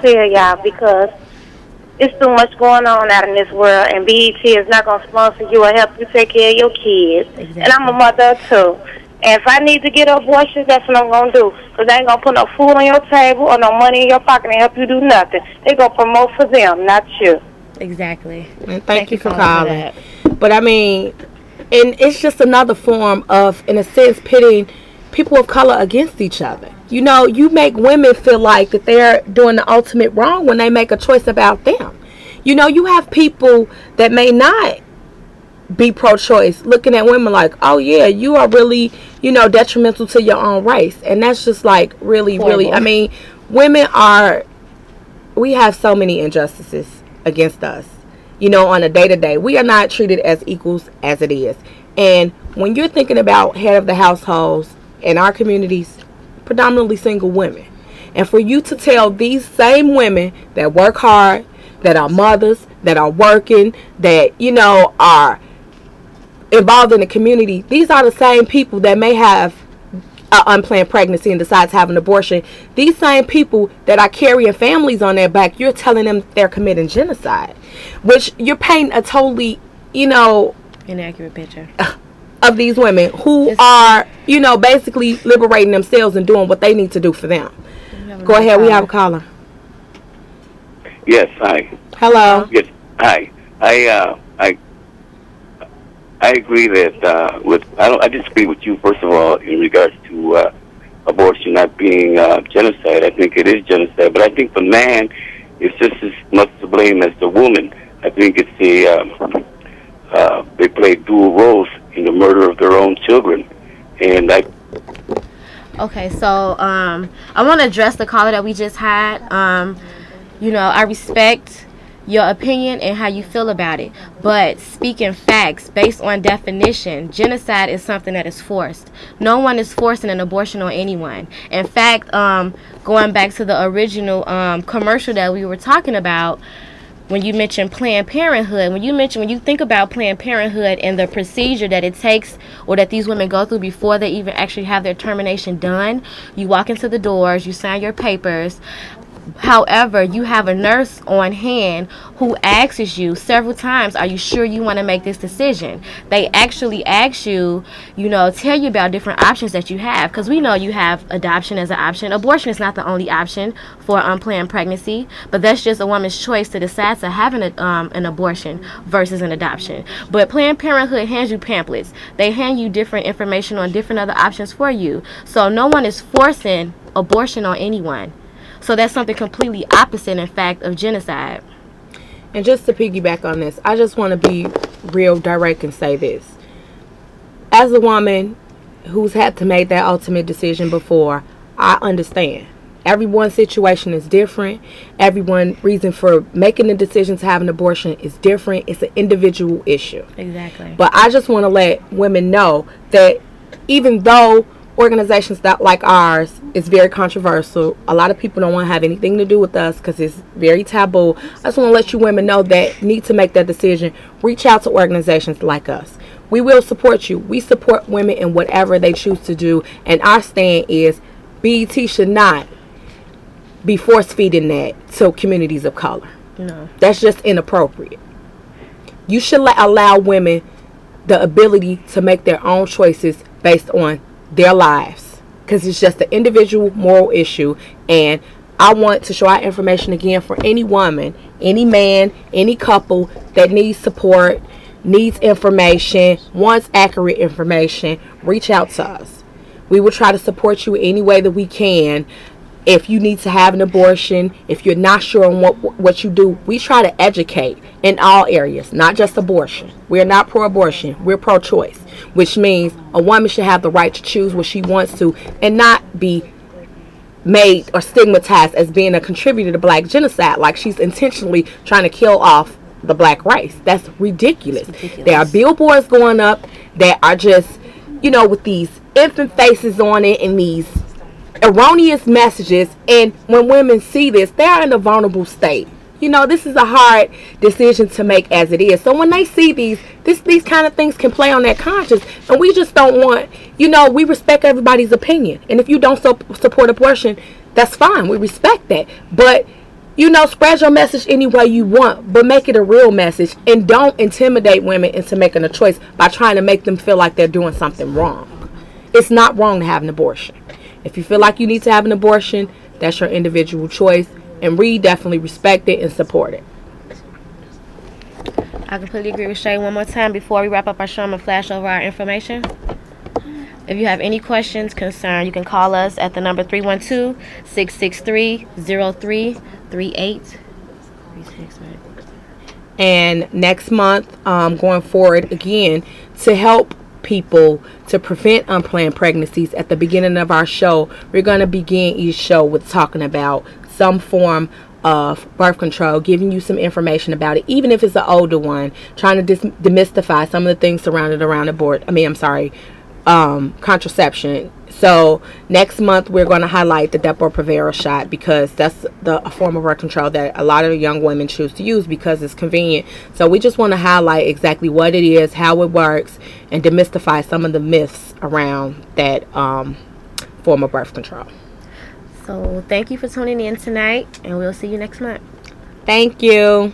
Feel y'all because it's too much going on out in this world, and BET is not going to sponsor you or help you take care of your kids. Exactly. And I'm a mother too. And if I need to get an abortion, that's what I'm going to do. Because they ain't going to put no food on your table or no money in your pocket and help you do nothing. They going to promote for them, not you. Exactly. And thank you for calling. But I mean, and it's just another form of, in a sense, pitting people of color against each other. You know, you make women feel like that they're doing the ultimate wrong when they make a choice about them. You know, you have people that may not be pro-choice looking at women like, oh yeah, you are really, you know, detrimental to your own race. And that's just like really, really, I mean, women are, we have so many injustices against us, you know, on a day-to-day. We are not treated as equals as it is. And when you're thinking about head of the households in our communities, predominantly single women, and for you to tell these same women that work hard, that are mothers, that are working, that, you know, are involved in the community, these are the same people that may have an unplanned pregnancy and decide to have an abortion. These same people that are carrying families on their back, you're telling them they're committing genocide, which you're painting a totally, you know, inaccurate picture of these women who are, you know, basically liberating themselves and doing what they need to do for them. Go ahead, we have a caller. Yes, hi. Hello. Yes, hi. I agree that I disagree with you, first of all, in regards to abortion not being genocide. I think it is genocide, but I think the man is just as much to blame as the woman. I think it's they play dual roles in the murder of their own children, and Okay, so I want to address the caller that we just had. You know, I respect your opinion and how you feel about it, but speaking facts based on definition, genocide is something that is forced. No one is forcing an abortion on anyone. In fact, going back to the original commercial that we were talking about, when you mentioned Planned Parenthood, when you think about Planned Parenthood and the procedure that it takes or that these women go through before they even actually have their termination done, you walk into the doors, you sign your papers. However, you have a nurse on hand who asks you several times, are you sure you want to make this decision? They actually ask you, you know, tell you about different options that you have, because we know you have adoption as an option. Abortion is not the only option for unplanned pregnancy, but that's just a woman's choice to decide to have an abortion versus an adoption. But Planned Parenthood hands you pamphlets. They hand you different information on different other options for you. So no one is forcing abortion on anyone. So that's something completely opposite, in fact, of genocide. And just to piggyback on this, I just want to be real direct and say this. As a woman who's had to make that ultimate decision before, I understand. Everyone's situation is different. Everyone's reason for making the decision to have an abortion is different. It's an individual issue. Exactly. But I just want to let women know that even though organizations that like ours is very controversial, a lot of people don't want to have anything to do with us because it's very taboo. I just want to let you women know that need to make that decision. Reach out to organizations like us. We will support you. We support women in whatever they choose to do, and our stand is BET should not be force feeding that to communities of color. No, that's just inappropriate. You should allow women the ability to make their own choices based on their lives, because it's just an individual moral issue. And I want to show our information again for any woman, any man, any couple that needs support, needs information, wants accurate information. Reach out to us. We will try to support you any way that we can. If you need to have an abortion, if you're not sure on what you do, we try to educate in all areas, not just abortion. We're not pro-abortion. We're pro-choice, which means a woman should have the right to choose what she wants to and not be made or stigmatized as being a contributor to black genocide, like she's intentionally trying to kill off the black race. That's ridiculous. There are billboards going up that are just, you know, with these infant faces on it and these erroneous messages, and when women see this, they're in a vulnerable state. You know, this is a hard decision to make as it is. So when they see these kind of things can play on their conscience, and we just don't want, you know, we respect everybody's opinion. And if you don't support abortion, that's fine. We respect that. But, you know, spread your message any way you want, but make it a real message. And don't intimidate women into making a choice by trying to make them feel like they're doing something wrong. It's not wrong to have an abortion. If you feel like you need to have an abortion, that's your individual choice. And we definitely respect it and support it. I completely agree with Shay. One more time before we wrap up our show, I'm going to flash over our information. If you have any questions, concern, you can call us at the number 312-663-0338. And next month, going forward again, to help people to prevent unplanned pregnancies, at the beginning of our show, we're going to begin each show with talking about some form of birth control, giving you some information about it, even if it's an older one, trying to demystify some of the things surrounded around contraception. So next month we're going to highlight the Depo-Provera shot, because that's a form of birth control that a lot of young women choose to use because it's convenient. So we just want to highlight exactly what it is, how it works, and demystify some of the myths around that form of birth control. So thank you for tuning in tonight, and we'll see you next month. Thank you.